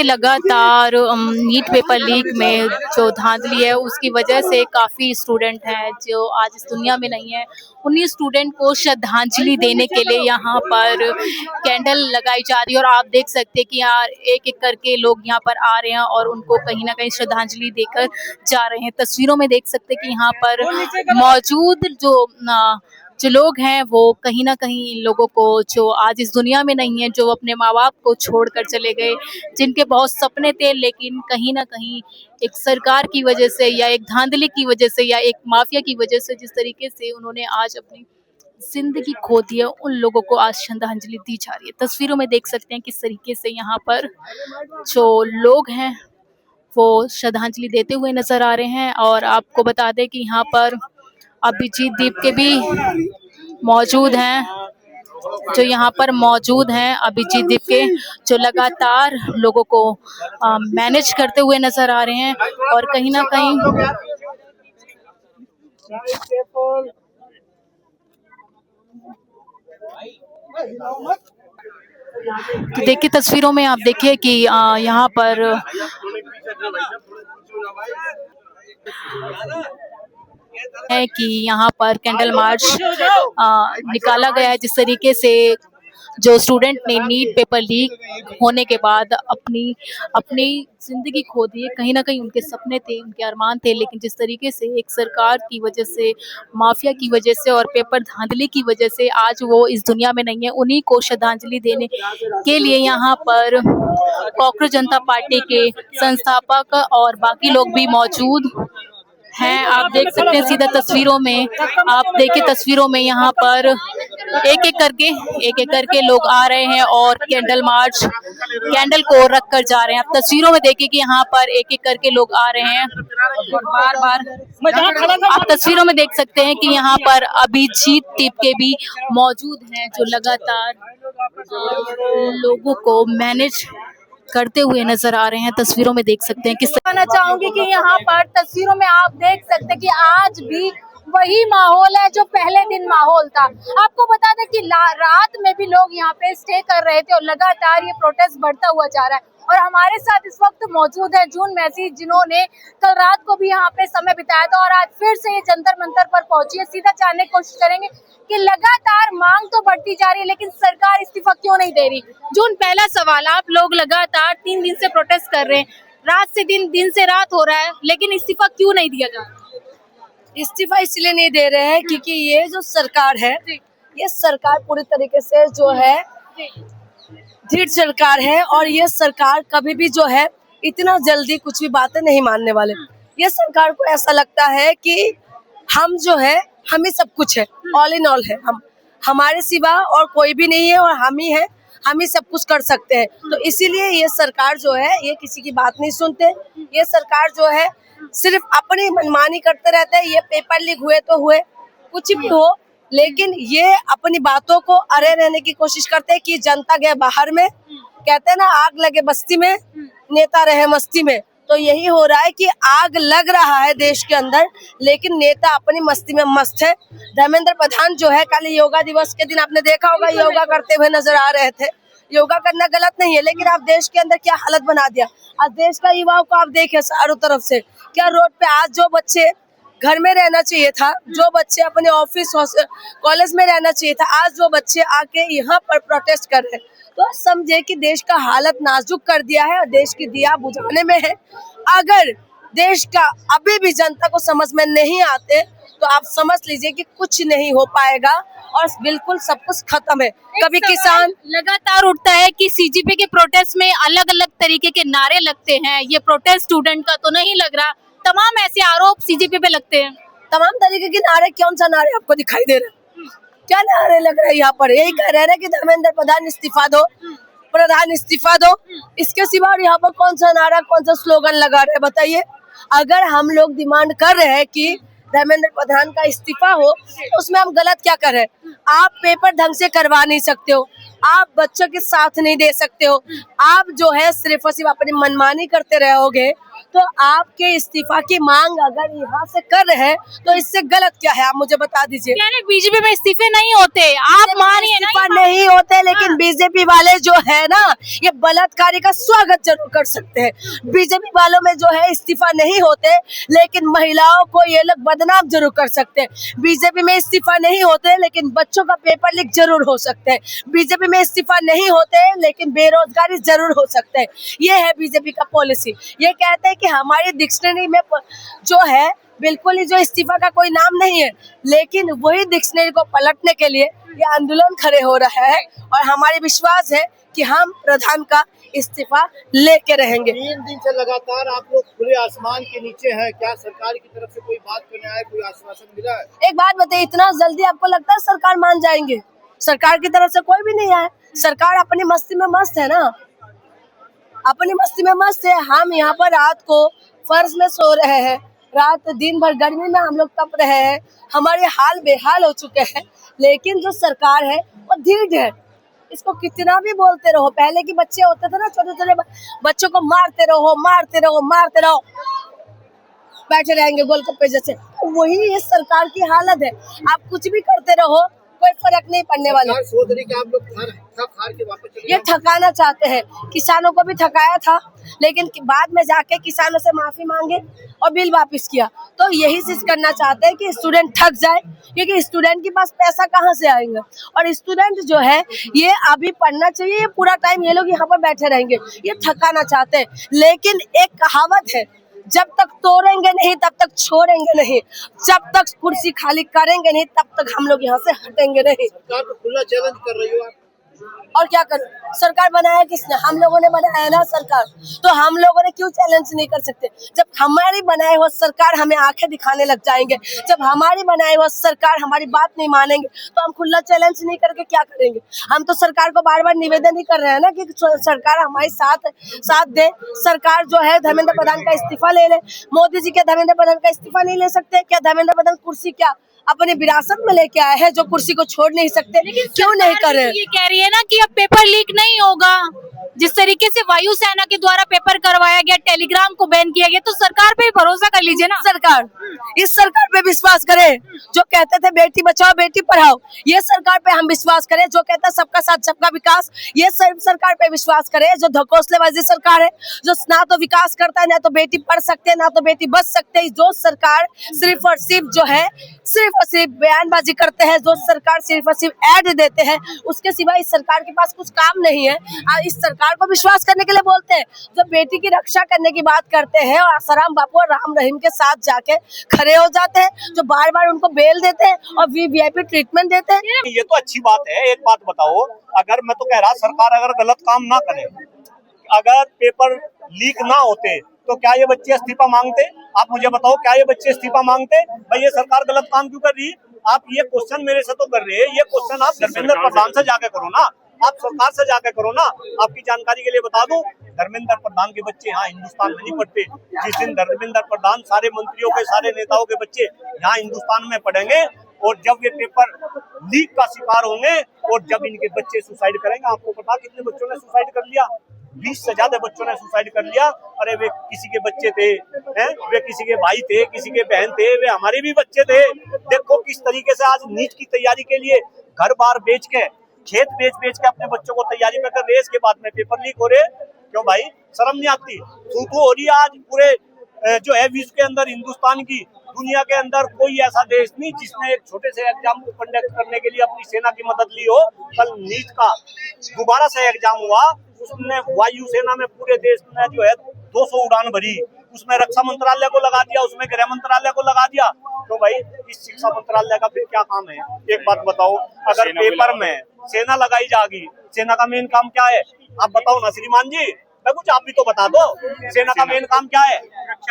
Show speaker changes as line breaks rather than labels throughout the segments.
लगातार NEET paper leak में जो धांधली है उसकी वजह से काफ़ी स्टूडेंट हैं जो आज इस दुनिया में नहीं है। उन्हीं स्टूडेंट को श्रद्धांजलि देने के लिए यहाँ पर कैंडल लगाई जा रही है और आप देख सकते हैं कि यहाँ एक एक करके लोग यहाँ पर आ रहे हैं और उनको कहीं ना कहीं श्रद्धांजलि देकर जा रहे हैं। तस्वीरों में देख सकते हैं कि यहाँ पर मौजूद जो लोग हैं वो कहीं ना कहीं इन लोगों को, जो आज इस दुनिया में नहीं है, जो अपने माँ बाप को छोड़कर चले गए, जिनके बहुत सपने थे लेकिन कहीं ना कहीं एक सरकार की वजह से या एक धांधली की वजह से या एक माफिया की वजह से जिस तरीके से उन्होंने आज अपनी जिंदगी खो दी है, उन लोगों को आज श्रद्धांजलि दी जा रही है। तस्वीरों में देख सकते हैं किस तरीके से यहाँ पर जो लोग हैं वो श्रद्धांजलि देते हुए नजर आ रहे हैं। और आपको बता दें कि यहाँ पर अभिजीत दीप के भी मौजूद हैं, जो यहाँ पर मौजूद हैं अभिजीत दीप के, जो लगातार लोगों को मैनेज करते हुए नजर आ रहे हैं और कहीं ना कहीं देखिए तस्वीरों में आप देखिए कि यहाँ पर है कि यहाँ पर कैंडल मार्च निकाला गया है। जिस तरीके से जो स्टूडेंट ने नीट पेपर लीक होने के बाद अपनी जिंदगी खो दी है, कहीं ना कहीं उनके सपने थे, उनके अरमान थे, लेकिन जिस तरीके से एक सरकार की वजह से, माफिया की वजह से और पेपर धांधली की वजह से आज वो इस दुनिया में नहीं है, उन्हीं को श्रद्धांजलि देने के लिए यहाँ पर कॉकरोच जनता पार्टी के संस्थापक और बाकी लोग भी मौजूद हैं। आप देख सकते हैं सीधा तस्वीरों में, आप देखिए तस्वीरों में यहाँ पर एक एक करके लोग आ रहे हैं और कैंडल को रख कर जा रहे हैं। आप तस्वीरों में देखिए कि यहाँ पर एक एक करके लोग आ रहे हैं और बार आप तस्वीरों में देख सकते हैं कि यहाँ पर अभिजीत दीप के भी मौजूद हैं, जो लगातार लोगों को मैनेज करते हुए नजर आ रहे हैं। तस्वीरों में देख सकते हैं किस
कहना चाहूंगी कि यहाँ पर तस्वीरों में आप देख सकते हैं कि आज भी वही माहौल है जो पहले दिन माहौल था। आपको बता दें कि रात में भी लोग यहाँ पे स्टे कर रहे थे और लगातार ये प्रोटेस्ट बढ़ता हुआ जा रहा है। और हमारे साथ इस वक्त मौजूद है जून मैसी, जिन्होंने कल रात को भी यहाँ पे समय बिताया था और आज फिर से ये जंतर मंतर पर पहुंची है। सीधा जानने की कोशिश करेंगे कि लगातार मांग तो बढ़ती जा रही है लेकिन सरकार इस्तीफा क्यों नहीं दे रही। जून, पहला सवाल, आप लोग लगातार 3 दिन से प्रोटेस्ट कर रहे हैं, रात से दिन से रात हो रहा है, लेकिन इस्तीफा क्यों नहीं दिया जा रहा?
इस्तीफा इसलिए नहीं दे रहे हैं क्योंकि ये जो सरकार है, ये सरकार पूरी तरीके से जो है ढीठ सरकार है और ये सरकार कभी भी जो है इतना जल्दी कुछ भी बातें नहीं मानने वाले। ये सरकार को ऐसा लगता है कि हम जो है, हम ही सब कुछ है, ऑल इन ऑल है, हम हमारे सिवा और कोई भी नहीं है और हम ही है, हम ही सब कुछ कर सकते हैं। तो इसीलिए ये सरकार जो है ये किसी की बात नहीं सुनते। ये सरकार जो है सिर्फ अपनी मनमानी करते रहते हैं। ये पेपर लीक हुए तो हुए, कुछ भी हो, लेकिन ये अपनी बातों को अड़े रहने की कोशिश करते हैं कि जनता गए बाहर में, कहते हैं ना आग लगे बस्ती में, नेता रहे मस्ती में। तो यही हो रहा है कि आग लग रहा है देश के अंदर, लेकिन नेता अपनी मस्ती में मस्त है। धर्मेंद्र प्रधान जो है कल योगा दिवस के दिन आपने देखा होगा योगा करते हुए नजर आ रहे थे। योगा करना गलत नहीं है, लेकिन आप देश के अंदर क्या हालत बना दिया। आज देश का युवाओं को आप देखे चारों तरफ से, क्या रोड पे आज जो बच्चे घर में रहना चाहिए था, जो बच्चे अपने ऑफिस कॉलेज में रहना चाहिए था, आज जो बच्चे आके यहाँ पर प्रोटेस्ट कर रहे हैं, तो समझे कि देश का हालत नाजुक कर दिया है और देश की दिया बुझाने में है। अगर देश का अभी भी जनता को समझ में नहीं आते तो आप समझ लीजिए कि कुछ नहीं हो पाएगा और बिल्कुल सब कुछ खत्म है। कभी किसान
लगातार उठता है कि सीजीपी के प्रोटेस्ट में अलग अलग तरीके के नारे लगते हैं, ये प्रोटेस्ट स्टूडेंट का तो नहीं लग रहा, तमाम ऐसे आरोप सीजीपी पे लगते हैं।
तमाम तरीके के नारे, कौन सा नारे आपको दिखाई दे रहा है? क्या नारे लग रहे हैं यहाँ पर? यही कह रहे हैं कि धर्मेंद्र प्रधान इस्तीफा दो, प्रधान इस्तीफा दो, इसके सिवा यहाँ पर कौन सा नारा, कौन सा स्लोगन लगा रहे हैं बताइए। अगर हम लोग डिमांड कर रहे हैं कि धर्मेंद्र प्रधान का इस्तीफा हो तो उसमें हम गलत क्या कर रहे हैं? आप पेपर ढंग से करवा नहीं सकते हो, आप बच्चों के साथ नहीं दे सकते हो, आप जो है सिर्फ और सिर्फ अपनी मनमानी करते रहोगे तो आपके इस्तीफा की मांग अगर यहाँ से कर रहे हैं तो इससे गलत क्या है, आप मुझे बता दीजिए।
यानी बीजेपी में इस्तीफे नहीं होते, आप मानिए
इस्तीफा नहीं होते, लेकिन बीजेपी वाले जो है ना, ये बलात्कारी का स्वागत जरूर कर सकते हैं। बीजेपी वालों में जो है इस्तीफा नहीं होते, लेकिन महिलाओं को ये लोग बदनाम जरूर कर सकते हैं। बीजेपी में इस्तीफा नहीं होते, लेकिन बच्चों का पेपर लीक जरूर हो सकते हैं। बीजेपी में इस्तीफा नहीं होते, लेकिन बेरोजगारी जरूर हो सकते हैं। ये है बीजेपी का पॉलिसी। ये कहते हैं कि हमारी डिक्शनरी में जो है बिल्कुल ही जो इस्तीफा का कोई नाम नहीं है, लेकिन वही डिक्शनरी को पलटने के लिए ये आंदोलन खड़े हो रहा है। और हमारे विश्वास है कि हम प्रधान का इस्तीफा लेके रहेंगे।
3 दिन से लगातार आप लोग खुले आसमान के नीचे हैं, क्या सरकार की तरफ से कोई बात करने आया, कोई आश्वासन मिला है?
एक बात बताइए, इतना जल्दी आपको लगता है सरकार मान जाएंगे? सरकार की तरफ से कोई भी नहीं आया। सरकार अपनी मस्ती में मस्त है ना, अपनी मस्ती में मस्त है। हम यहाँ पर रात को फर्श में सो रहे हैं, रात दिन भर गर्मी में हम लोग तप रहे हैं, हमारे हाल बेहाल हो चुके हैं। लेकिन जो सरकार है वो ढीठ है। इसको कितना भी बोलते रहो, पहले के बच्चे होते थे ना, छोटे छोटे बच्चों को मारते रहो मारते रहो मारते रहो, बैठे रहेंगे गोलगप्पे जैसे। तो वही इस सरकार की हालत है। आप कुछ भी करते रहो, कोई फर्क नहीं पड़ने वाला।
सरकार सोच रही कि आप लोग थक हार के वापस चले
ये
जाओ।
ठकाना चाहते हैं। किसानों को भी ठकाया था, लेकिन बाद में जाके किसानों से माफी मांगे और बिल वापस किया। तो यही चीज करना चाहते हैं कि स्टूडेंट थक जाए, क्योंकि स्टूडेंट के पास पैसा कहाँ से आएगा। और स्टूडेंट जो है ये अभी पढ़ना चाहिए, ये पूरा टाइम ये लोग यहाँ पर बैठे रहेंगे। ये ठकाना चाहते हैं। लेकिन एक कहावत है, जब तक तोड़ेंगे नहीं तब तक छोड़ेंगे नहीं, जब तक कुर्सी खाली करेंगे नहीं तब तक हम लोग यहाँ से हटेंगे नहीं।
सरकार को खुला चैलेंज कर रही हो आप।
और क्या करें, सरकार बनाया किसने? हम लोगों ने बनाया ना सरकार। तो हम लोगों ने क्यों चैलेंज नहीं कर सकते? जब हमारी बनाई हुआ सरकार हमें आंखें दिखाने लग जाएंगे, जब हमारी बनाई हुआ सरकार हमारी बात नहीं मानेंगे, तो हम खुला चैलेंज नहीं करके क्या करेंगे? हम तो सरकार को बार बार निवेदन ही कर रहे हैं ना कि सरकार हमारे साथ दे। सरकार जो है धर्मेंद्र प्रधान का इस्तीफा ले ले। मोदी जी के धर्मेंद्र प्रधान का इस्तीफा नहीं ले सकते क्या? धर्मेंद्र प्रधान कुर्सी क्या अपनी विरासत में लेके आए हैं, जो कुर्सी को छोड़ नहीं सकते? क्यों नहीं कर रहे?
ये कह रही है ना कि अब पेपर लीक नहीं होगा। जिस तरीके से वायुसेना के द्वारा पेपर करवाया गया, टेलीग्राम को बैन किया गया, तो सरकार पे भरोसा कर लीजिए ना।
सरकार, इस सरकार पे विश्वास करें जो कहते थे बेटी बचाओ बेटी पढ़ाओ। ये सरकार पे हम विश्वास करें जो कहता है सबका साथ सबका विकास। ये सरकार पे विश्वास करें जो धकोसलेबाजी सरकार है, जो ना तो विकास करता है, ना तो बेटी पढ़ सकते हैं, ना तो बेटी बच सकते हैं। जो सरकार सिर्फ और सिर्फ जो है सिर्फ और सिर्फ बयानबाजी करते हैं, जो सरकार सिर्फ और सिर्फ ऐड देते हैं, उसके सिवा इस सरकार के पास कुछ काम नहीं है। इस सरकार को विश्वास करने के लिए बोलते हैं, जो बेटी की रक्षा करने की बात करते हैं और आसाराम बापू और राम रहीम के साथ जाके खड़े हो जाते हैं, जो बार बार उनको बेल देते हैं और वीवीआईपी ट्रीटमेंट देते हैं।
ये तो अच्छी बात है। एक बात बताओ, अगर मैं तो कह रहा सरकार अगर गलत काम ना करे, अगर पेपर लीक ना होते तो क्या ये बच्चे इस्तीफा मांगते? आप मुझे बताओ, क्या ये बच्चे इस्तीफा मांगते? भाई ये सरकार गलत काम क्यों कर रही है? आप ये क्वेश्चन मेरे से तो कर रहे हैं, ये क्वेश्चन आप धर्मेंद्र प्रधान से जाके करो ना, आप सरकार से जाके करो ना। आपकी जानकारी के लिए बता दूं, धर्मेंद्र प्रधान के बच्चे यहाँ हिंदुस्तान में नहीं पढ़ते। जिस दिन धर्मेंद्र प्रधान सारे मंत्रियों के सारे नेताओं के बच्चे यहाँ हिंदुस्तान में पढ़ेंगे, और जब ये पेपर लीक का शिकार होंगे और जब इनके बच्चे सुसाइड करेंगे, आपको पता कितने बच्चों ने सुसाइड कर लिया? 20 से ज्यादा बच्चों ने सुसाइड कर लिया। अरे वे किसी के बच्चे थे, वे किसी के भाई थे, किसी के बहन थे, वे हमारे भी बच्चे थे। देखो किस तरीके से आज नीट की तैयारी के लिए घर बार बेच के, खेत बेच के अपने बच्चों को तैयारी में कर रहे हैं। इसके बाद में पेपर लीक हो रहे। क्यों भाई, शर्म नहीं आती? थू हो रही है आज पूरे जो है विश्व के अंदर, हिंदुस्तान की दुनिया के अंदर कोई ऐसा देश नहीं जिसने एक छोटे से एग्जाम को कंडक्ट करने के लिए अपनी सेना की मदद ली हो। कल नीट का दोबारा से एग्जाम हुआ, उसने वायुसेना में पूरे देश में जो है 200 उड़ान भरी, उसमें रक्षा मंत्रालय को लगा दिया, उसमें गृह मंत्रालय को लगा दिया। तो भाई इस शिक्षा मंत्रालय का फिर क्या काम है? एक बात बताओ, अगर पेपर में सेना लगाई जाएगी, सेना का मेन काम क्या है? आप बताओ ना श्रीमान जी, कुछ आप भी तो बता दो। सेना का मेन काम क्या है?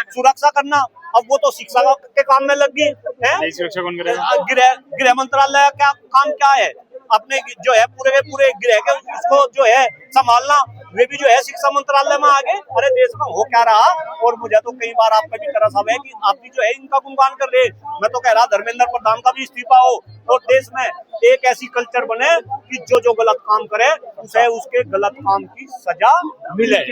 सुरक्षा करना। अब वो तो शिक्षा के काम में लग गई है।
सुरक्षा कौन करेगा?
गृह मंत्रालय का काम क्या है? अपने जो है पूरे के पूरे गृह के उसको जो है संभालना, वे भी जो है शिक्षा मंत्रालय में आगे। अरे देश में हो क्या रहा? और मुझे तो कई बार आपका भी तरस है कि आप भी जो है इनका गुणगान कर रहे। मैं तो कह रहा धर्मेंद्र प्रधान का भी इस्तीफा हो और देश में एक ऐसी कल्चर बने कि जो गलत काम करे उसे उसके गलत काम की सजा मिले।